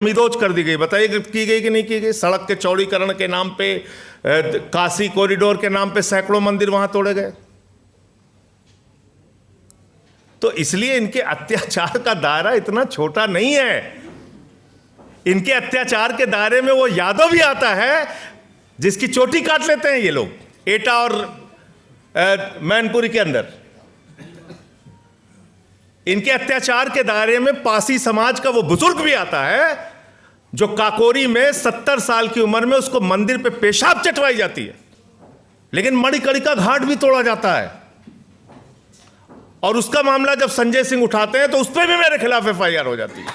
मिदोज कर दी गई। बताइए की गई कि नहीं की गई? सड़क के चौड़ीकरण के नाम पे, काशी कॉरिडोर के नाम पे सैकड़ों मंदिर वहां तोड़े गए। तो इसलिए इनके अत्याचार का दायरा इतना छोटा नहीं है। इनके अत्याचार के दायरे में वो यादव भी आता है जिसकी चोटी काट लेते हैं ये लोग एटा और मैनपुरी के अंदर। इनके अत्याचार के दायरे में पासी समाज का वो बुजुर्ग भी आता है जो काकोरी में 70 साल की उम्र में उसको मंदिर पे पेशाब चटवाई जाती है, लेकिन मणिकर्णिका घाट भी तोड़ा जाता है। और उसका मामला जब संजय सिंह उठाते हैं तो उस पर भी मेरे खिलाफ एफआईआर हो जाती है,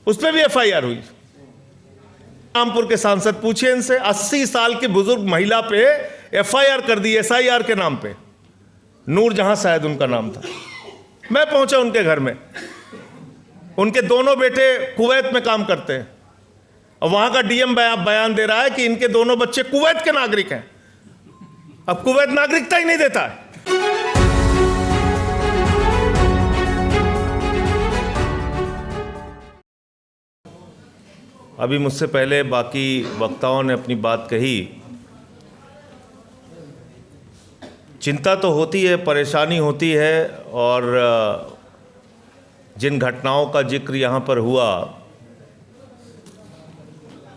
उस पर भी एफआईआर हुई। रामपुर के सांसद पूछिए इनसे, 80 साल की बुजुर्ग महिला पे एफआईआर कर दी एसआईआर के नाम पे। नूरजहां शायद उनका नाम था। मैं पहुंचा उनके घर में, उनके दोनों बेटे कुवैत में काम करते हैं और वहां का डीएम बयान दे रहा है कि इनके दोनों बच्चे कुवैत के नागरिक हैं। अब कुवैत नागरिकता ही नहीं देता है। अभी मुझसे पहले बाकी वक्ताओं ने अपनी बात कही। चिंता तो होती है, परेशानी होती है, और जिन घटनाओं का जिक्र यहाँ पर हुआ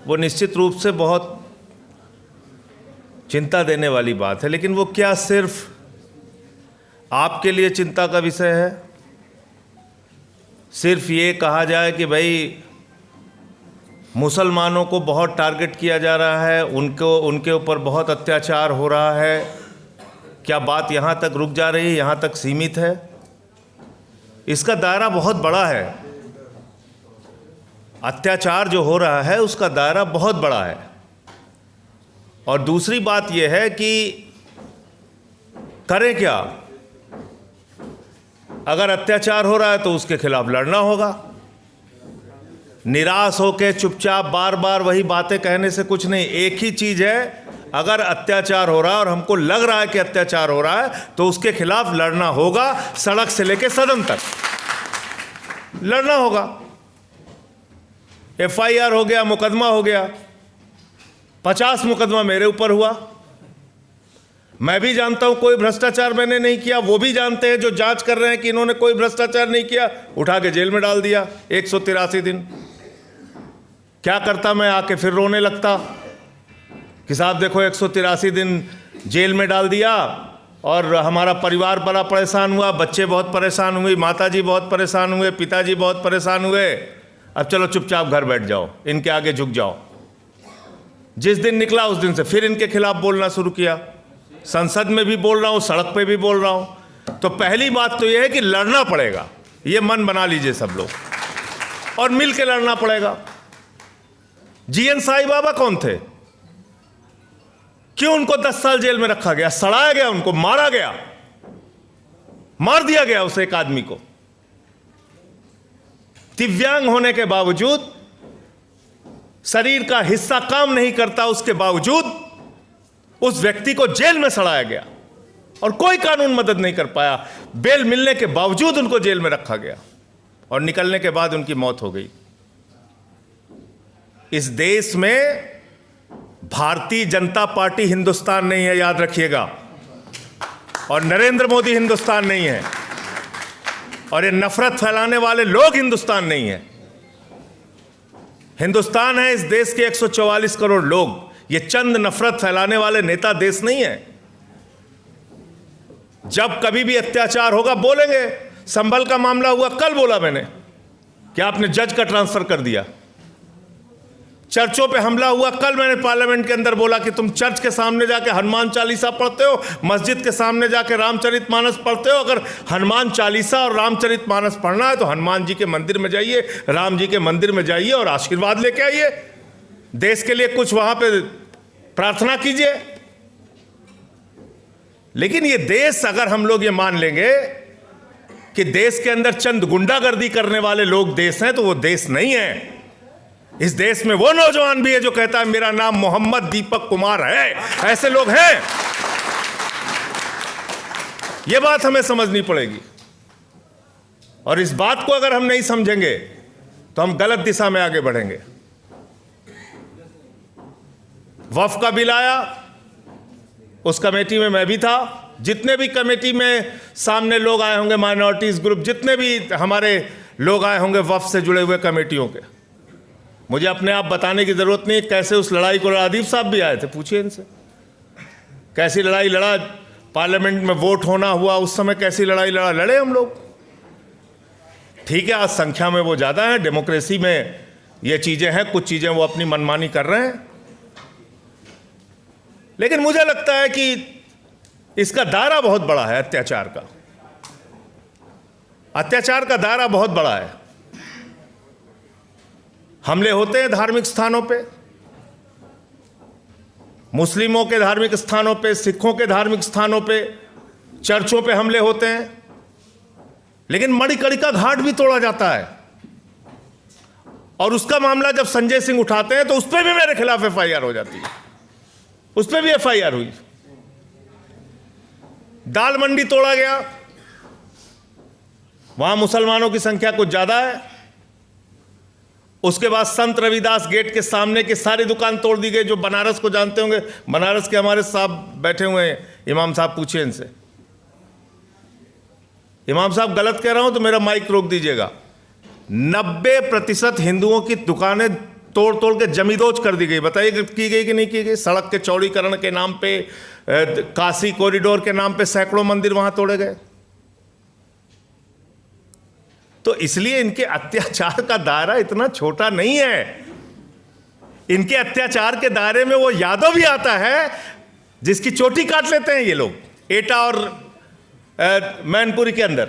वो निश्चित रूप से बहुत चिंता देने वाली बात है। लेकिन वो क्या सिर्फ आपके लिए चिंता का विषय है? सिर्फ ये कहा जाए कि भाई मुसलमानों को बहुत टारगेट किया जा रहा है, उनके ऊपर बहुत अत्याचार हो रहा है, क्या बात यहाँ तक रुक जा रही है, यहाँ तक सीमित है? इसका दायरा बहुत बड़ा है। अत्याचार जो हो रहा है उसका दायरा बहुत बड़ा है। और दूसरी बात यह है कि करें क्या? अगर अत्याचार हो रहा है तो उसके खिलाफ लड़ना होगा। निराश होकर चुपचाप बार बार वही बातें कहने से कुछ नहीं। एक ही चीज़ है, अगर अत्याचार हो रहा है और हमको लग रहा है कि अत्याचार हो रहा है तो उसके खिलाफ लड़ना होगा। सड़क से लेकर सदन तक लड़ना होगा। एफआईआर हो गया, मुकदमा हो गया, 50 मुकदमा मेरे ऊपर हुआ। मैं भी जानता हूं कोई भ्रष्टाचार मैंने नहीं किया, वो भी जानते हैं जो जांच कर रहे हैं कि इन्होंने कोई भ्रष्टाचार नहीं किया। उठा के जेल में डाल दिया 183 दिन। क्या करता मैं? आके फिर रोने लगता कि साहब देखो 183 दिन जेल में डाल दिया और हमारा परिवार बड़ा परेशान हुआ, बच्चे बहुत परेशान हुए, माताजी बहुत परेशान हुए, पिताजी बहुत परेशान हुए। अब चलो चुपचाप घर बैठ जाओ, इनके आगे झुक जाओ। जिस दिन निकला उस दिन से फिर इनके खिलाफ बोलना शुरू किया। संसद में भी बोल रहा हूँ, सड़क पे भी बोल रहा हूँ। तो पहली बात तो यह है कि लड़ना पड़ेगा, ये मन बना लीजिए सब लोग, और मिल के लड़ना पड़ेगा। जीएन साईं बाबा कौन थे? क्यों उनको 10 साल जेल में रखा गया? सड़ाया गया, उनको मारा गया, मार दिया गया उस एक आदमी को। दिव्यांग होने के बावजूद, शरीर का हिस्सा काम नहीं करता उसके बावजूद उस व्यक्ति को जेल में सड़ाया गया और कोई कानून मदद नहीं कर पाया। बेल मिलने के बावजूद उनको जेल में रखा गया और निकलने के बाद उनकी मौत हो गई। इस देश में भारतीय जनता पार्टी हिंदुस्तान नहीं है, याद रखिएगा, और नरेंद्र मोदी हिंदुस्तान नहीं है, और ये नफरत फैलाने वाले लोग हिंदुस्तान नहीं है। हिंदुस्तान है इस देश के 144 करोड़ लोग। ये चंद नफरत फैलाने वाले नेता देश नहीं है। जब कभी भी अत्याचार होगा बोलेंगे। संभल का मामला हुआ, कल बोला मैंने कि आपने जज का ट्रांसफर कर दिया। चर्चों पे हमला हुआ, कल मैंने पार्लियामेंट के अंदर बोला कि तुम चर्च के सामने जाके हनुमान चालीसा पढ़ते हो, मस्जिद के सामने जाके रामचरितमानस पढ़ते हो। अगर हनुमान चालीसा और रामचरितमानस पढ़ना है तो हनुमान जी के मंदिर में जाइए, राम जी के मंदिर में जाइए और आशीर्वाद लेके आइए। देश के लिए कुछ वहां पे प्रार्थना कीजिए। लेकिन ये देश, अगर हम लोग ये मान लेंगे कि देश के अंदर चंद गुंडागर्दी करने वाले लोग देश हैं, तो वो देश नहीं है। इस देश में वो नौजवान भी है जो कहता है मेरा नाम मोहम्मद दीपक कुमार है। ऐसे लोग हैं। ये बात हमें समझनी पड़ेगी, और इस बात को अगर हम नहीं समझेंगे तो हम गलत दिशा में आगे बढ़ेंगे। वक्फ का बिल आया, उस कमेटी में मैं भी था। जितने भी कमेटी में सामने लोग आए होंगे, माइनॉरिटीज ग्रुप, जितने भी हमारे लोग आए होंगे वक्फ से जुड़े हुए कमेटियों के, मुझे अपने आप बताने की जरूरत नहीं कैसे उस लड़ाई को लड़ा। अदीब साहब भी आए थे, पूछिए इनसे कैसी लड़ाई लड़ा। पार्लियामेंट में वोट होना हुआ उस समय कैसी लड़ाई लड़े हम लोग। ठीक है, आज संख्या में वो ज़्यादा है, डेमोक्रेसी में ये चीज़ें हैं, कुछ चीज़ें वो अपनी मनमानी कर रहे हैं, लेकिन मुझे लगता है कि इसका दायरा बहुत बड़ा है। अत्याचार का दायरा बहुत बड़ा है। हमले होते हैं धार्मिक स्थानों पे, मुस्लिमों के धार्मिक स्थानों पे, सिखों के धार्मिक स्थानों पे, चर्चों पे हमले होते हैं, लेकिन मणिकर्णिका घाट भी तोड़ा जाता है। और उसका मामला जब संजय सिंह उठाते हैं तो उस पर भी मेरे खिलाफ एफआईआर हो जाती है, उस पर भी एफआईआर हुई। दाल मंडी तोड़ा गया, वहां मुसलमानों की संख्या कुछ ज्यादा है। उसके बाद संत रविदास गेट के सामने की सारी दुकान तोड़ दी गई। जो बनारस को जानते होंगे, बनारस के हमारे साहब बैठे हुए हैं, इमाम साहब, पूछिए इनसे। इमाम साहब गलत कह रहा हूं तो मेरा माइक रोक दीजिएगा। 90% हिंदुओं की दुकानें तोड़ तोड़ के जमींदोज कर दी गई। बताइए की गई कि नहीं की गई। सड़क के चौड़ीकरण के नाम पे, काशी कॉरिडोर के नाम पे सैकड़ों मंदिर वहां तोड़े गए। तो इसलिए इनके अत्याचार का दायरा इतना छोटा नहीं है। इनके अत्याचार के दायरे में वो यादव भी आता है जिसकी चोटी काट लेते हैं ये लोग, एटा और मैनपुरी के अंदर।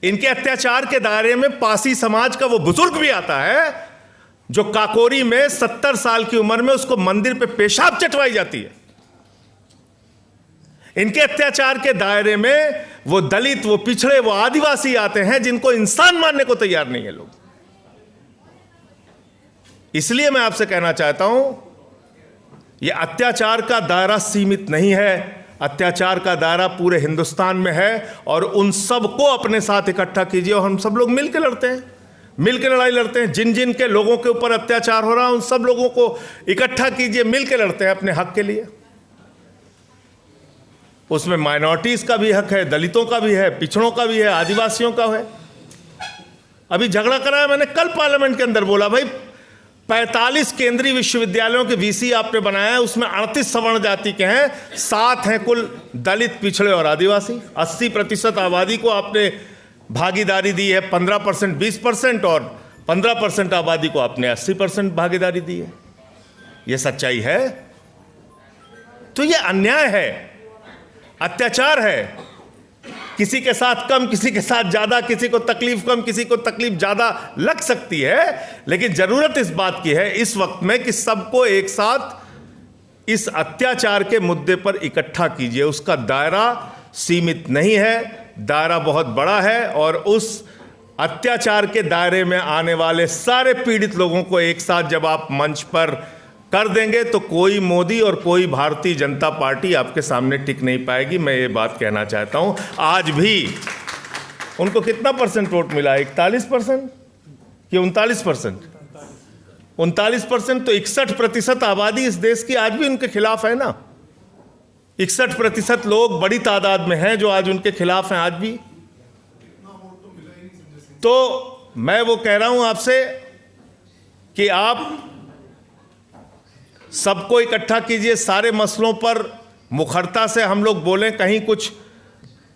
इनके अत्याचार के दायरे में पासी समाज का वो बुजुर्ग भी आता है जो काकोरी में 70 साल की उम्र में उसको मंदिर पे पेशाब चटवाई जाती है। इनके अत्याचार के दायरे में वो दलित, वो पिछड़े, वो आदिवासी आते हैं जिनको इंसान मानने को तैयार नहीं है लोग। इसलिए मैं आपसे कहना चाहता हूं, ये अत्याचार का दायरा सीमित नहीं है, अत्याचार का दायरा पूरे हिंदुस्तान में है। और उन सबको अपने साथ इकट्ठा कीजिए और हम सब लोग मिलकर लड़ते हैं, मिलकर लड़ाई लड़ते हैं। जिन जिन के लोगों के ऊपर अत्याचार हो रहा है उन सब लोगों को इकट्ठा कीजिए, मिलकर लड़ते हैं अपने हक के लिए। उसमें माइनॉरिटीज का भी हक है, दलितों का भी है, पिछड़ों का भी है, आदिवासियों का है। अभी झगड़ा कराया मैंने कल पार्लियामेंट के अंदर, बोला भाई 45 केंद्रीय विश्वविद्यालयों के वीसी आपने बनाया है, उसमें 38 सवर्ण जाति के हैं, 7 हैं कुल दलित, पिछड़े और आदिवासी। 80% आबादी को आपने भागीदारी दी है, 15% 20% और 15% आबादी को आपने 80% भागीदारी दी है। यह सच्चाई है। तो यह अन्याय है, अत्याचार है। किसी के साथ कम, किसी के साथ ज्यादा, किसी को तकलीफ कम, किसी को तकलीफ ज्यादा लग सकती है, लेकिन जरूरत इस बात की है इस वक्त में कि सबको एक साथ इस अत्याचार के मुद्दे पर इकट्ठा कीजिए। उसका दायरा सीमित नहीं है, दायरा बहुत बड़ा है। और उस अत्याचार के दायरे में आने वाले सारे पीड़ित लोगों को एक साथ जब आप मंच पर कर देंगे तो कोई मोदी और कोई भारतीय जनता पार्टी आपके सामने टिक नहीं पाएगी। मैं ये बात कहना चाहता हूं। आज भी उनको कितना परसेंट वोट मिला? 41% कि 39%? 39%। तो 61% आबादी इस देश की आज भी उनके खिलाफ है ना। 61% लोग बड़ी तादाद में हैं जो आज उनके खिलाफ हैं आज भी। तो मैं वो कह रहा हूं आपसे कि आप सबको इकट्ठा कीजिए, सारे मसलों पर मुखरता से हम लोग बोलें। कहीं कुछ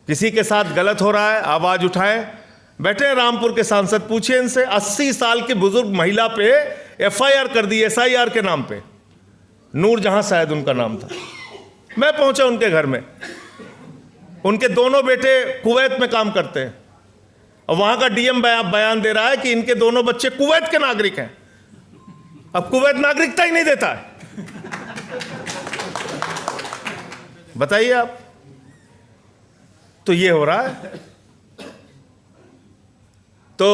किसी के साथ गलत हो रहा है, आवाज उठाएं। बैठे हैं रामपुर के सांसद, पूछिए इनसे। 80 साल की बुजुर्ग महिला पे एफआईआर कर दी, एसआईआर के नाम पे। नूरजहां शायद उनका नाम था। मैं पहुंचा उनके घर में, उनके दोनों बेटे कुवैत में काम करते हैं और वहां का डीएम बयान दे रहा है कि इनके दोनों बच्चे कुवैत के नागरिक हैं। अब कुवैत नागरिकता ही नहीं देता है, बताइए आप। तो ये हो रहा है। तो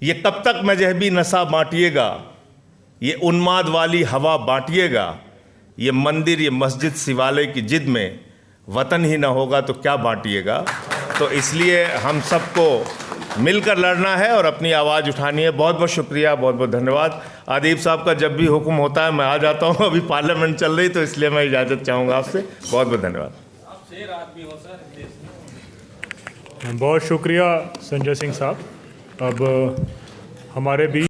ये कब तक मजहबी नशा बांटिएगा, ये उन्माद वाली हवा बांटिएगा, ये मंदिर, ये मस्जिद, शिवालय की जिद में वतन ही ना होगा तो क्या बांटिएगा। तो इसलिए हम सबको मिलकर लड़ना है और अपनी आवाज़ उठानी है। बहुत बहुत शुक्रिया, बहुत बहुत धन्यवाद। आदिब साहब का जब भी हुक्म होता है मैं आ जाता हूँ। अभी पार्लियामेंट चल रही तो इसलिए मैं इजाज़त चाहूँगा आपसे। बहुत बहुत धन्यवाद। बहुत शुक्रिया संजय सिंह साहब। अब हमारे बीच